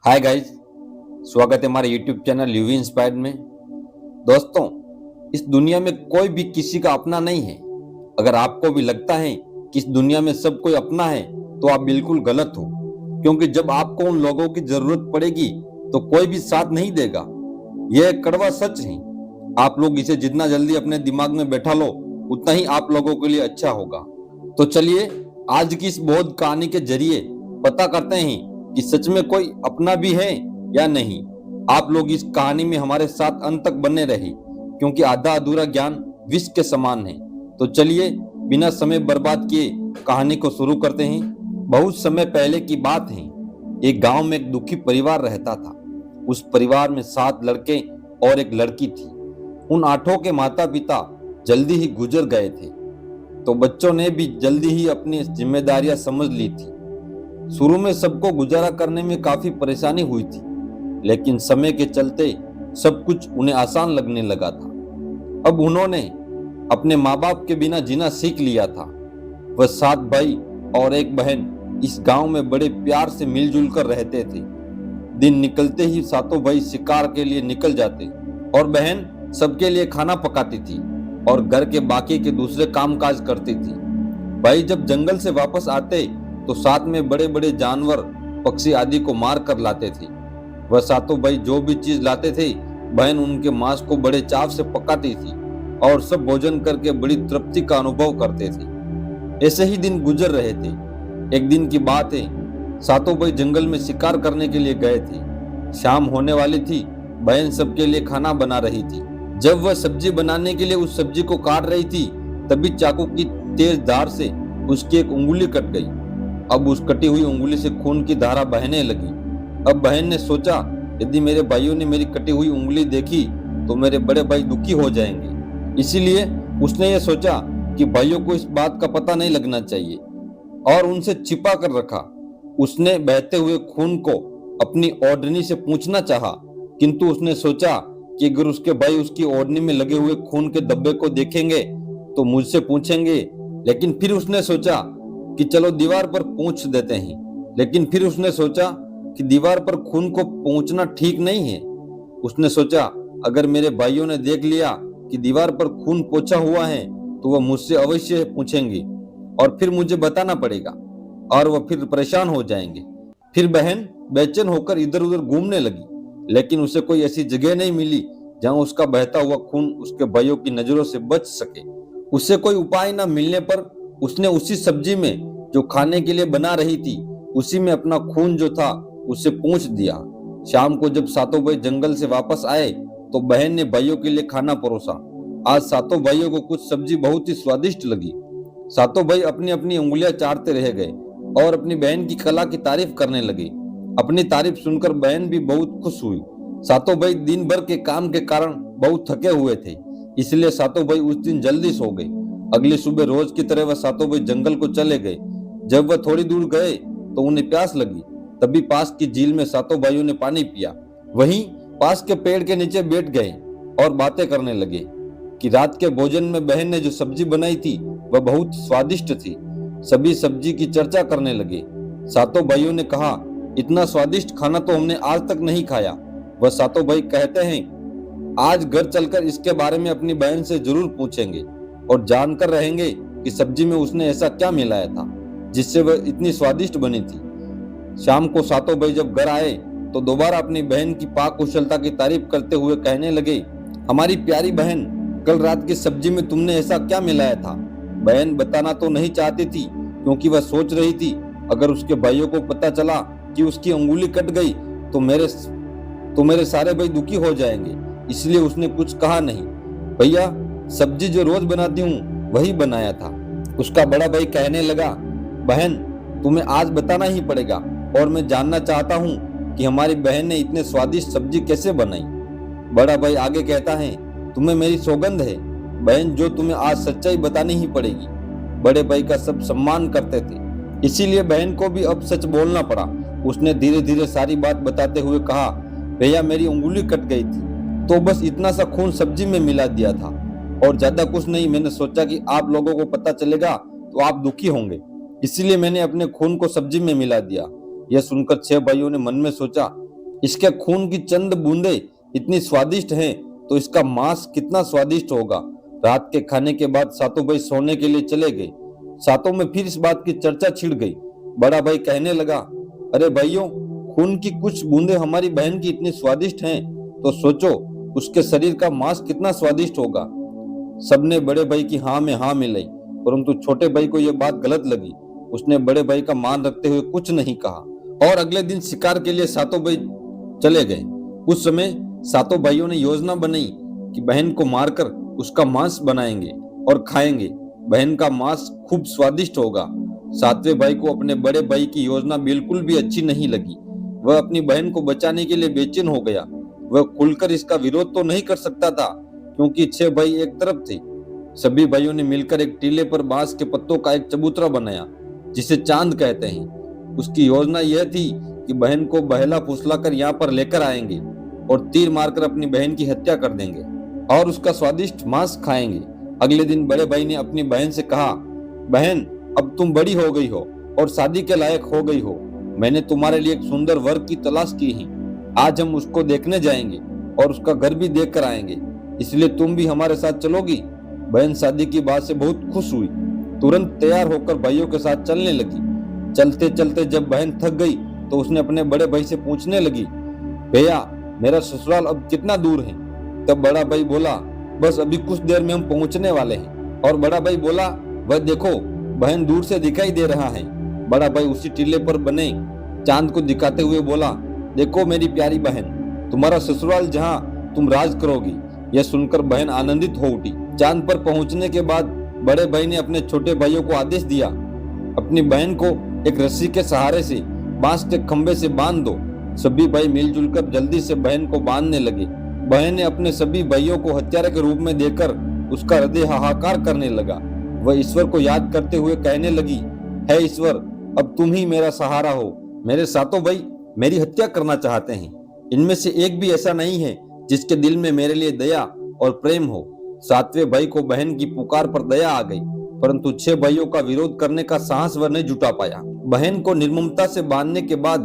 Hi guys, स्वागत है हमारे यूट्यूब चैनल यूवी इंस्पायर्ड में। दोस्तों, इस दुनिया में कोई भी किसी का अपना नहीं है। अगर आपको भी लगता है कि इस दुनिया में सब कोई अपना है तो आप बिल्कुल गलत हो, क्योंकि जब आपको उन लोगों की जरूरत पड़ेगी तो कोई भी साथ नहीं देगा। यह एक कड़वा सच है। आप लोग इसे जितना जल्दी अपने दिमाग में बैठा लो उतना ही आप लोगों के लिए अच्छा होगा। तो चलिए आज की इस बोध कहानी के जरिए पता करते हैं कि सच में कोई अपना भी है या नहीं। आप लोग इस कहानी में हमारे साथ अंत तक बने रहे, क्योंकि आधा अधूरा ज्ञान विष के समान है। तो चलिए बिना समय बर्बाद किए कहानी को शुरू करते हैं। बहुत समय पहले की बात है। एक गांव में एक दुखी परिवार रहता था। उस परिवार में 7 लड़के और एक लड़की थी। उन 8 के माता पिता जल्दी ही गुजर गए थे, तो बच्चों ने भी जल्दी ही अपनी जिम्मेदारियां समझ ली थी। शुरू में सबको गुजारा करने में काफी परेशानी हुई थी, लेकिन समय के चलते सब कुछ उन्हें आसान लगने लगा था। अब उन्होंने अपने माँ बाप के बिना जीना सीख लिया था। वह 7 भाई और एक बहन इस गांव में बड़े प्यार से मिलजुल कर रहते थे। दिन निकलते ही 7 भाई शिकार के लिए निकल जाते और बहन सबके लिए खाना पकाती थी और घर के बाकी के दूसरे कामकाज करती थी। भाई जब जंगल से वापस आते तो साथ में बड़े बड़े जानवर, पक्षी आदि को मार कर लाते थे। वह 7 भाई जो भी चीज लाते थे, बहन उनके मांस को बड़े चाव से पकाती थी और सब भोजन करके बड़ी तृप्ति का अनुभव करते थे। ऐसे ही दिन गुजर रहे थे। एक दिन की बात है, 7 भाई जंगल में शिकार करने के लिए गए थे। शाम होने वाली थी। बहन सबके लिए खाना बना रही थी। जब वह सब्जी बनाने के लिए उस सब्जी को काट रही थी, तभी चाकू की तेज धार से उसकी एक उंगली कट गई। अब उस कटी हुई उंगली से खून की धारा बहने लगी। अब बहन ने सोचा, यदि मेरे भाइयों ने मेरी कटी हुई उंगली देखी तो मेरे बड़े भाई दुखी हो जाएंगे। इसीलिए उसने ये सोचा कि भाइयों को इस बात का पता नहीं लगना चाहिए और उनसे छिपा कर रखा। उसने बहते हुए खून को अपनी ओढ़नी से पूंछना चाहा, किंतु उसने सोचा कि अगर उसके भाई उसकी ओढ़नी में लगे हुए खून के धब्बे को देखेंगे तो मुझसे पूछेंगे। लेकिन फिर उसने सोचा कि चलो दीवार पर पूंछ देते हैं। लेकिन फिर उसने सोचा कि दीवार पर खून को पूंछना ठीक नहीं है। उसने सोचा, अगर मेरे भाइयों ने देख लिया कि दीवार पर खून पोंछा हुआ है तो वह मुझसे अवश्य पूछेंगे और फिर मुझे बताना पड़ेगा और वह फिर परेशान हो जाएंगे। फिर बहन बेचैन होकर इधर उधर घूमने लगी, लेकिन उसे कोई ऐसी जगह नहीं मिली जहां उसका बहता हुआ खून उसके भाइयों की नजरों से बच सके। उसे कोई उपाय न मिलने पर उसने उसी सब्जी में जो खाने के लिए बना रही थी, उसी में अपना खून जो था उसे पूंछ दिया। शाम को जब 7 भाई जंगल से वापस आए तो बहन ने भाइयों के लिए खाना परोसा। आज 7 भाइयों को कुछ सब्जी बहुत ही स्वादिष्ट लगी। 7 भाई अपनी अपनी उंगलियां चाटते रह गए और अपनी बहन की कला की तारीफ करने लगे। अपनी तारीफ सुनकर बहन भी बहुत खुश हुई। 7 भाई दिन भर के काम के कारण बहुत थके हुए थे, इसलिए 7 भाई उस दिन जल्दी सो गए। अगली सुबह रोज की तरह वह 7 भाई जंगल को चले गए। जब वह थोड़ी दूर गए तो उन्हें प्यास लगी। तभी पास की झील में 7 भाइयों ने पानी पिया। वहीं पास के पेड़ के नीचे बैठ गए और बातें करने लगे कि रात के भोजन में बहन ने जो सब्जी बनाई थी वह बहुत स्वादिष्ट थी। सभी सब्जी की चर्चा करने लगे। 7 भाइयों ने कहा, इतना स्वादिष्ट खाना तो हमने आज तक नहीं खाया। वह 7 भाई कहते हैं, आज घर चलकर इसके बारे में अपनी बहन से जरूर पूछेंगे और जानकर रहेंगे कि सब्जी में उसने ऐसा क्या मिलाया था जिससे वह इतनी स्वादिष्ट बनी थी। शाम को 7 भाई जब घर आए तो दोबारा अपनी बहन की पाक कुशलता की तारीफ करते हुए कहने लगे, हमारी प्यारी बहन, कल रात की सब्जी में तुमने ऐसा क्या मिलाया था? बहन बताना तो नहीं चाहती थी, क्योंकि वह सोच रही थी अगर उसके भाइयों को पता चला कि उसकी अंगुली कट गई तो मेरे सारे भाई दुखी हो जाएंगे। इसलिए उसने कुछ कहा नहीं। भैया, सब्जी जो रोज बनाती हूँ वही बनाया था। उसका बड़ा भाई कहने लगा, बहन तुम्हें आज बताना ही पड़ेगा और मैं जानना चाहता हूँ कि हमारी बहन ने इतने स्वादिष्ट सब्जी कैसे बनाई। बड़ा भाई आगे कहता है, तुम्हें मेरी सौगंध है बहन, जो तुम्हें आज सच्चाई बतानी ही पड़ेगी। बड़े भाई का सब सम्मान करते थे, इसीलिए बहन को भी अब सच बोलना पड़ा। उसने धीरे धीरे सारी बात बताते हुए कहा, भैया मेरी उंगली कट गई थी तो बस इतना सा खून सब्जी में मिला दिया था और ज्यादा कुछ नहीं। मैंने सोचा कि आप लोगों को पता चलेगा तो आप दुखी होंगे, इसीलिए मैंने अपने खून को सब्जी में मिला दिया। यह सुनकर 6 भाइयों ने मन में सोचा इसके खून की चंद बूंदे इतनी स्वादिष्ट हैं तो इसका मांस कितना स्वादिष्ट होगा। रात के खाने के बाद सातों भाई सोने के लिए चले गए। सातों में फिर इस बात की चर्चा छिड़ गई। बड़ा भाई कहने लगा, अरे भाइयों, खून की कुछ बूंदे हमारी बहन की इतनी स्वादिष्ट हैं तो सोचो उसके शरीर का मांस कितना स्वादिष्ट होगा। सबने बड़े भाई की हाँ में हाँ मिलाई, परंतु छोटे भाई को यह बात गलत लगी। उसने बड़े भाई का मान रखते हुए कुछ नहीं कहा और अगले दिन शिकार के लिए सातों भाई चले गए। उस समय सातों भाइयों ने योजना बनाई कि बहन को मारकर उसका मांस बनाएंगे और खाएंगे। बहन का मांस खूब स्वादिष्ट होगा। सातवें भाई को अपने बड़े भाई की योजना बिल्कुल भी अच्छी नहीं लगी। वह अपनी बहन को बचाने के लिए बेचैन हो गया। वह खुलकर इसका विरोध तो नहीं कर सकता था क्योंकि 6 भाई एक तरफ थे। सभी भाइयों ने मिलकर एक टीले पर बांस के पत्तों का एक चबूतरा बनाया जिसे चांद कहते हैं। उसकी योजना यह थी कि बहन को बहला फुसलाकर यहाँ पर लेकर आएंगे और तीर मारकर अपनी बहन की हत्या कर देंगे और उसका स्वादिष्ट मांस खाएंगे। अगले दिन बड़े भाई ने अपनी बहन से कहा, बहन, अब तुम बड़ी हो गई हो और शादी के लायक हो गई हो। मैंने तुम्हारे लिए एक सुंदर वर की तलाश की है। आज हम उसको देखने जाएंगे और उसका घर भी देख कर आएंगे, इसलिए तुम भी हमारे साथ चलोगी। बहन शादी की बात से बहुत खुश हुई। तुरंत तैयार होकर भाइयों के साथ चलने लगी। चलते चलते जब बहन थक गई तो उसने अपने बड़े भाई से पूछने लगी, भैया, मेरा ससुराल अब कितना दूर है? तब बड़ा भाई बोला, बस अभी कुछ देर में हम पहुंचने वाले हैं। और बड़ा भाई बोला, वह देखो, बहन दूर से दिखाई दे रहा है। बड़ा भाई उसी टीले पर बने चांद को दिखाते हुए बोला, देखो मेरी प्यारी बहन, तुम्हारा ससुराल जहाँ तुम राज करोगी। यह सुनकर बहन आनंदित हो उठी। चांद पर पहुंचने के बाद बड़े भाई ने अपने छोटे भाइयों को आदेश दिया, अपनी बहन को एक रस्सी के सहारे से बांस के खंभे से बांध दो। सभी भाई मिलजुल कर जल्दी से बहन को बांधने लगे। बहन ने अपने सभी भाइयों को हत्यारे के रूप में देकर उसका हृदय हाहाकार करने लगा। वह ईश्वर को याद करते हुए कहने लगी, हे ईश्वर, अब तुम ही मेरा सहारा हो। मेरे सातों भाई मेरी हत्या करना चाहते हैं। इनमें से एक भी ऐसा नहीं है जिसके दिल में मेरे लिए दया और प्रेम हो। सातवें भाई को बहन की पुकार पर दया आ गई, परंतु 6 भाइयों का विरोध करने का साहस वह नहीं जुटा पाया। बहन को निर्ममता से बांधने के बाद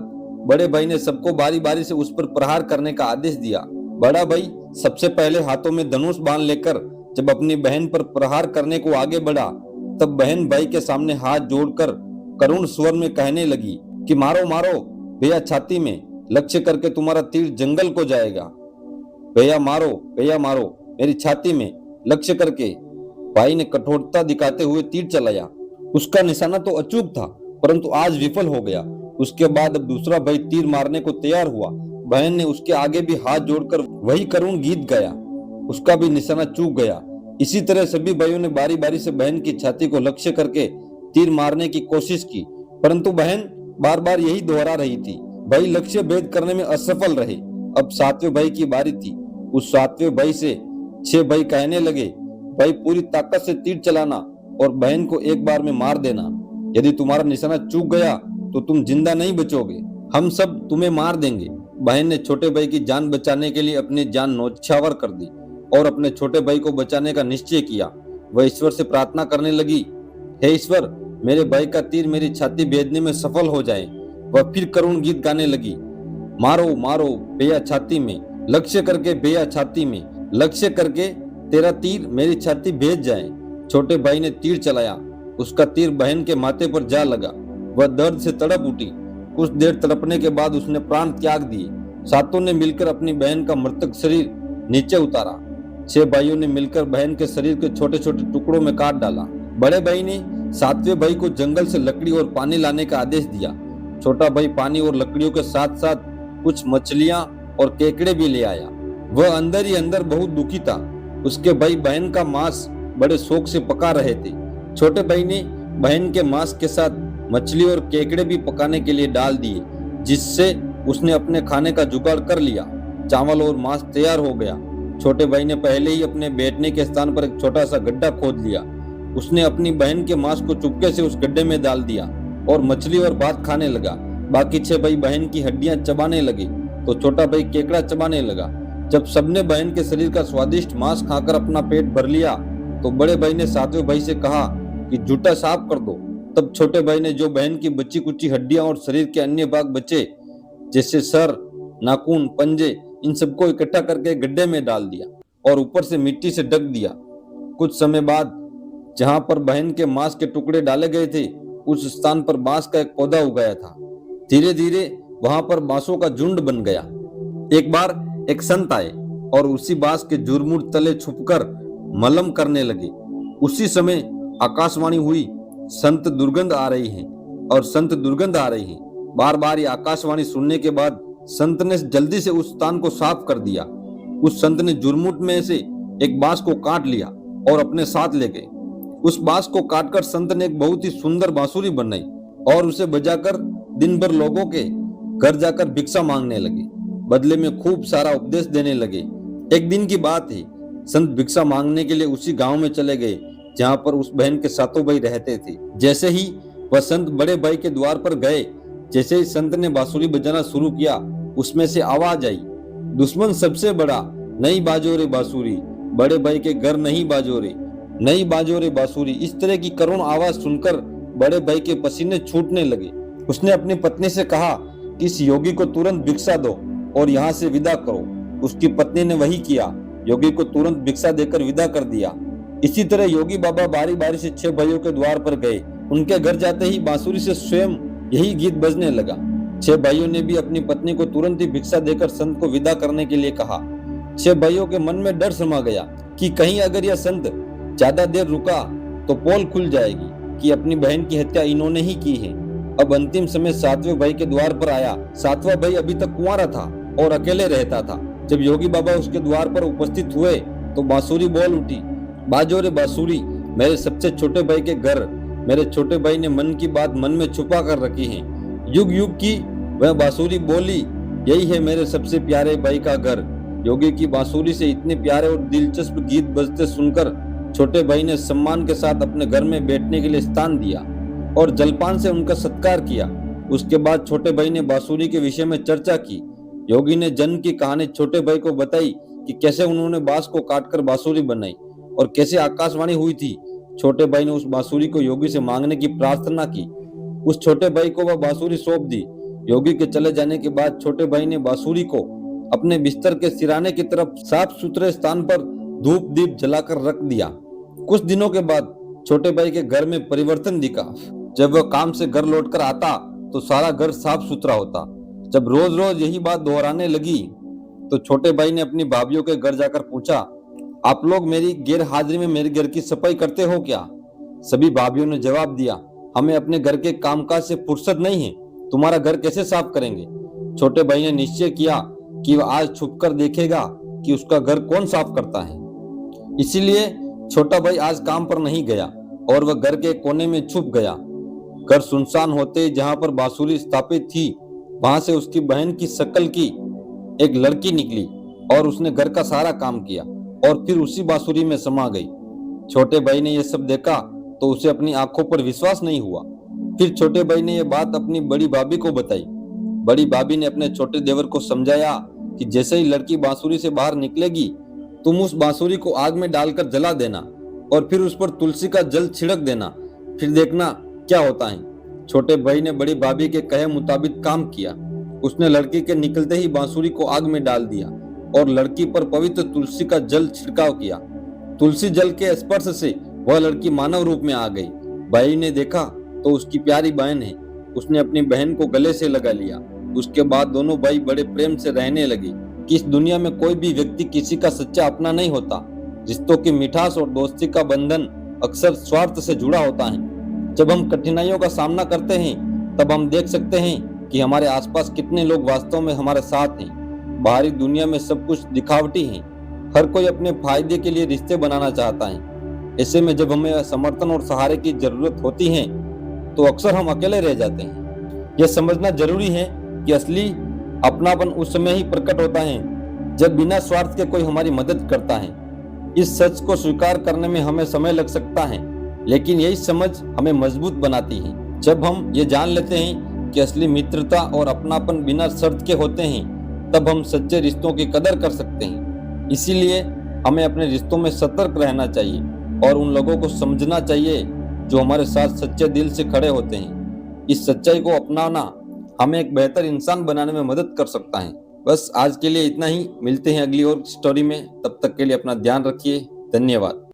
बड़े भाई ने सबको बारी बारी से उस पर प्रहार करने का आदेश दिया। बड़ा भाई सबसे पहले हाथों में धनुष बांध लेकर जब अपनी बहन पर प्रहार करने को आगे बढ़ा, तब बहन भाई के सामने हाथ जोड़कर करुण स्वर में कहने लगी कि मारो मारो भैया, छाती में लक्ष्य करके तुम्हारा तीर जंगल को जाएगा। भैया मारो मेरी छाती में लक्ष्य करके। भाई ने कठोरता दिखाते हुए तीर चलाया। उसका निशाना तो अचूक था, परंतु आज विफल हो गया। उसके बाद अब दूसरा भाई तीर मारने को तैयार हुआ। बहन ने उसके आगे भी हाथ जोड़कर वही करुण गीत गाया। उसका भी निशाना चूक गया। इसी तरह सभी भाइयों ने बारी बारी से बहन की छाती को लक्ष्य करके तीर मारने की कोशिश की, परंतु बहन बार बार यही दोहरा रही थी। भाई लक्ष्य भेद करने में असफल रहे। अब सातवें भाई की बारी थी। उस सातवें भाई से 6 भाई कहने लगे, भाई पूरी ताकत से तीर चलाना और बहन को एक बार में मार देना। यदि तुम्हारा निशाना चूक गया तो तुम जिंदा नहीं बचोगे, हम सब तुम्हें मार देंगे। बहन ने छोटे भाई की जान बचाने के लिए अपनी जान न्यौछावर कर दी और अपने छोटे भाई को बचाने का निश्चय किया। वह ईश्वर से प्रार्थना करने लगी, हे ईश्वर, मेरे भाई का तीर मेरी छाती भेदने में सफल हो जाए। वह फिर करुण गीत गाने लगी, मारो मारो भैया छाती में लक्ष्य करके, भैया छाती में लक्ष्य करके, तेरा तीर मेरी छाती भेद जाए। छोटे भाई ने तीर चलाया। उसका तीर बहन के माथे पर जा लगा। वह दर्द से तड़प उठी। कुछ देर तड़पने के बाद उसने प्राण त्याग दिए। सातों ने मिलकर अपनी बहन का मृतक शरीर नीचे उतारा। 6 भाइयों ने मिलकर बहन के शरीर के छोटे छोटे टुकड़ों में काट डाला। बड़े भाई ने सातवें भाई को जंगल से लकड़ी और पानी लाने का आदेश दिया। छोटा भाई पानी और लकड़ियों के साथ साथ कुछ मछलियां और केकड़े भी ले आया। वह अंदर ही अंदर बहुत दुखी था। उसके भाई बहन का मांस बड़े शौक से पका रहे थे। छोटे भाई ने बहन के मांस के साथ मछली और केकड़े भी पकाने के लिए डाल दिए, जिससे उसने अपने खाने का जुगाड़ कर लिया। चावल और मांस तैयार हो गया। छोटे भाई ने पहले ही अपने बैठने के स्थान पर एक छोटा सा गड्ढा खोद लिया। उसने अपनी बहन के मांस को चुपके से उस गड्ढे में डाल दिया और मछली और भात खाने लगा। बाकी 6 भाई बहन की हड्डियां चबाने लगे तो छोटा भाई केकड़ा चबाने लगा। जब सबने बहन के शरीर का स्वादिष्ट मांस खाकर अपना पेट भर लिया तो बड़े भाई ने सातवें भाई से कहा कि जूठा साफ कर दो। तब छोटे भाई ने जो बहन की बची कुची हड्डियां और शरीर के अन्य भाग बचे, जैसे सर, नाखून, पंजे, इन सबको इकट्ठा करके गड्ढे में डाल दिया और ऊपर से मिट्टी से ढक दिया। कुछ समय बाद जहां पर बहन के मांस के टुकड़े डाले गए थे, उस स्थान पर बांस का एक पौधा उगाया था। धीरे धीरे वहां पर बांसों का झुंड बन गया। एक बार एक संत आए और उसी बांस के झुरमुट तले छुपकर मलम करने लगे। उसी समय आकाशवाणी हुई, संत दुर्गंध आ रही है और संत दुर्गंध आ रही है। बार बार ये आकाशवाणी सुनने के बाद संत ने जल्दी से उस स्थान को साफ कर दिया। उस संत ने झुरमुट में से एक बांस को काट लिया और अपने साथ ले गए। उस बांस को काटकर संत ने एक बहुत ही सुंदर बांसुरी बनाई और उसे बजाकर दिन भर लोगों के घर जाकर भिक्षा मांगने लगे। बदले में खूब सारा उपदेश देने लगे। एक दिन की बात है, संत भिक्षा मांगने के लिए उसी गांव में चले गए जहां पर उस बहन के सातों भाई रहते थे। जैसे ही वह संत बड़े भाई के द्वार पर गए, जैसे ही संत ने बांसुरी बजाना शुरू किया, उसमें से आवाज आई, दुश्मन सबसे बड़ा, नहीं बाजो रे बांसुरी, बड़े भाई के घर नहीं बाजो रे, नहीं बाजो रे बांसुरी। इस तरह की करुण आवाज सुनकर बड़े भाई के पसीने छूटने लगे। उसने अपनी पत्नी से कहा कि इस योगी को तुरंत भिक्षा दो और यहाँ से विदा करो। उसकी पत्नी ने वही किया, योगी को तुरंत भिक्षा देकर विदा कर दिया। इसी तरह योगी बाबा बारी बारी से 6 भाइयों के द्वार पर गए। उनके घर जाते ही बांसुरी से स्वयं यही गीत बजने लगा। 6 भाइयों ने भी अपनी पत्नी को तुरंत ही भिक्षा देकर संत को विदा करने के लिए कहा। 6 भाइयों के मन में डर समा गया कि कहीं अगर यह संत ज्यादा देर रुका तो पोल खुल जाएगी कि अपनी बहन की हत्या इन्होंने ही की है। अब अंतिम समय 7वें भाई के द्वार पर आया। 7वां भाई अभी तक कुंवारा था और अकेले रहता था। जब योगी बाबा उसके द्वार पर उपस्थित हुए तो बांसुरी बोल उठी, बाजो रे बांसुरी, मेरे सबसे छोटे भाई के घर। मेरे छोटे भाई ने मन की बात मन में छुपा कर रखी है। युग युग की वह बांसुरी बोली, यही है मेरे सबसे प्यारे भाई का घर। योगी की बांसुरी से इतने प्यारे और दिलचस्प गीत बजते सुनकर छोटे भाई ने सम्मान के साथ अपने घर में बैठने के लिए स्थान दिया और जलपान से उनका सत्कार किया। उसके बाद छोटे भाई ने बांसुरी के विषय में चर्चा की। योगी ने जन्म की कहानी छोटे भाई को बताई कि कैसे उन्होंने बांस को काटकर बांसुरी बनाई और कैसे आकाशवाणी हुई थी। छोटे भाई ने उस बांसुरी को योगी से मांगने की प्रार्थना की। उस छोटे भाई को वह बांसुरी सौंप दी। योगी के चले जाने के बाद छोटे भाई ने बांसुरी को अपने बिस्तर के सिराने की तरफ साफ सुथरे स्थान पर धूप दीप जलाकर रख दिया। कुछ दिनों के बाद छोटे भाई के घर में परिवर्तन दिखा। जब वह काम से घर लौटकर आता तो सारा घर साफ सुथरा होता। जब रोज रोज यही बात दोहराने लगी तो छोटे भाई ने अपनी भाभीियों के घर जाकर पूछा, आप लोग मेरी गैर हाजिरी में मेरे घर की सफाई करते हो क्या? सभी भाभीियों ने जवाब दिया, हमें अपने घर के कामकाज से फुर्सत नहीं है, तुम्हारा घर कैसे साफ करेंगे? छोटे भाई ने निश्चय किया कि वह आज छुपकर देखेगा कि उसका घर कौन साफ करता है। इसीलिए छोटा भाई आज काम पर नहीं गया और वह घर के कोने में छुप गया। घर सुनसान होते जहां पर बांसुरी स्थापित थी, वहां से उसकी बहन की शक्ल की एक लड़की निकली और उसने घर का सारा काम किया और फिर उसी बांसुरी में समा गई। छोटे भाई ने यह सब देखा तो उसे अपनी आंखों पर विश्वास नहीं हुआ। फिर छोटे भाई ने यह बात अपनी बड़ी भाभी को बताई। बड़ी भाभी ने अपने छोटे देवर को समझाया कि जैसे ही लड़की बांसुरी से बाहर निकलेगी, तुम उस बांसुरी को आग में डालकर जला देना और फिर उस पर तुलसी का जल छिड़क देना, फिर देखना क्या होता है। छोटे भाई ने बड़ी भाभी के कहे मुताबिक काम किया। उसने लड़की के निकलते ही बांसुरी को आग में डाल दिया और लड़की पर पवित्र तुलसी का जल छिड़काव किया। तुलसी जल के स्पर्श से वह लड़की मानव रूप में आ गई। भाई ने देखा तो उसकी प्यारी बहन है। उसने अपनी बहन को गले से लगा लिया। उसके बाद दोनों भाई बड़े प्रेम से रहने लगे कि इस दुनिया में कोई भी व्यक्ति किसी का सच्चा अपना नहीं होता। रिश्तों की मिठास और दोस्ती का बंधन अक्सर स्वार्थ से जुड़ा होता है। जब हम कठिनाइयों का सामना करते हैं तब हम देख सकते हैं कि हमारे आसपास कितने लोग वास्तव में हमारे साथ हैं। बाहरी दुनिया में सब कुछ दिखावटी है। हर कोई अपने फायदे के लिए रिश्ते बनाना चाहता है। ऐसे में जब हमें समर्थन और सहारे की जरूरत होती है तो अक्सर हम अकेले रह जाते हैं। यह समझना जरूरी है कि असली अपनापन उस समय ही प्रकट होता है जब बिना स्वार्थ के कोई हमारी मदद करता है। इस सच को स्वीकार करने में हमें समय लग सकता है, लेकिन यही समझ हमें मजबूत बनाती है। जब हम ये जान लेते हैं कि असली मित्रता और अपनापन बिना शर्त के होते हैं, तब हम सच्चे रिश्तों की कदर कर सकते हैं। इसीलिए हमें अपने रिश्तों में सतर्क रहना चाहिए और उन लोगों को समझना चाहिए जो हमारे साथ सच्चे दिल से खड़े होते हैं। इस सच्चाई को अपनाना हमें एक बेहतर इंसान बनाने में मदद कर सकता है। बस आज के लिए इतना ही, मिलते हैं अगली और स्टोरी में। तब तक के लिए अपना ध्यान रखिए। धन्यवाद।